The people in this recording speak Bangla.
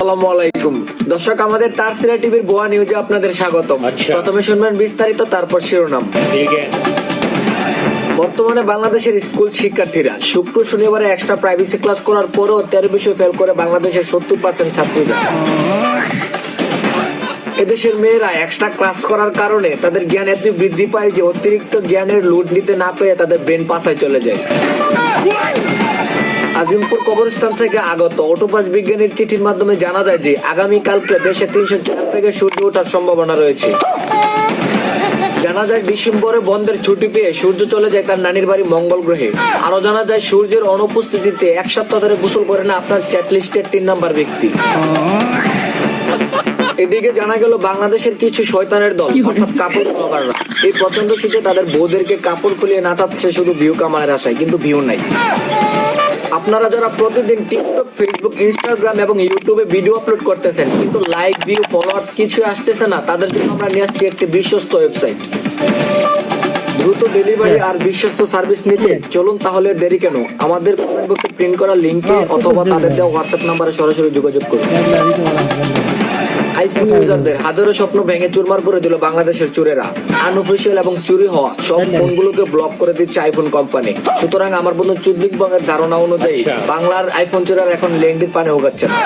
আসসালামু আলাইকুম দর্শক, আমাদের তারসিরা টিভির বোয়া নিউজে আপনাদের স্বাগতম। প্রথমে শুনবেন বিস্তারিত, তারপর শিরোনাম। বর্তমানে বাংলাদেশের স্কুল শিক্ষার্থীরা শুক্র শনিবারে এক্সট্রা প্রাইভেসি ক্লাস করার পরেও 13 বিষয় ফেল করে বাংলাদেশের 70% ছাত্রীরা। এদেশের মেয়েরা এক্সট্রা ক্লাস করার কারণে তাদের জ্ঞান এত বৃদ্ধি পায় যে অতিরিক্ত জ্ঞানের লোড নিতে না পেরে তাদের ব্রেন পাশায় চলে যায়। আজিমপুর কবরস্থান থেকে আগত অটোপাস বিজ্ঞানীর চিঠির মাধ্যমে জানা যায় যে আগামীকালকে দেশে 304 থেকে সূর্য ওঠার সম্ভাবনা রয়েছে। জানা যায় ডিসেম্বরে বন্ধের ছুটি পেয়ে সূর্য চলে যায় তার নানির বাড়ি মঙ্গল গ্রহে। আরো জানা যায় সূর্যের অনুপস্থিতিতে এক সপ্তাহ ধরে গোসল করে না আপনার চ্যাট লিস্টের 3 নাম্বার ব্যক্তি। এদিকে জানা গেল বাংলাদেশের কিছু শয়তানের দল অর্থাৎ কাপড় ব্লগাররা এই প্রচন্ড শীতে তাদের বউদেরকে কাপড় খুলিয়ে নাচাচ্ছে শুধু ভিউ কামানোর আশায়, কিন্তু ভিউ নাই। আপনারা যারা প্রতিদিন টিকটক, ফেসবুক, ইনস্টাগ্রাম এবং ইউটিউবে ভিডিও আপলোড করতেছেন কিন্তু লাইক, ভিউ, ফলোয়ার্স কিছু আসতেছে না, তাদের জন্য আমরা নিয়ে আসছি একটি বিশ্বস্ত ওয়েবসাইট। দ্রুত ডেলিভারি আর বিশ্বস্ত সার্ভিস নিতে চলুন, তাহলে দেরি কেন? আমাদের কমেন্ট বক্সে প্রিন্ট করা লিংকে অথবা তাদের দেওয়া হোয়াটসঅ্যাপ নাম্বারে সরাসরি যোগাযোগ করুন। আইফোন ইউজারদের হাজারো স্বপ্ন ভেঙে চুরমার করে দিল বাংলাদেশের চোরেরা। আনঅফিশিয়াল এবং চুরি হওয়া সব ফোনগুলোকে ব্লক করে দিচ্ছে আইফোন কোম্পানি। সুতরাং আমার বন্ধু চুদ্দিক বঙ্গের ধারণা অনুযায়ী বাংলার আইফোন চোরেরা এখন লেন্ডির পানে উগাচ্ছে না।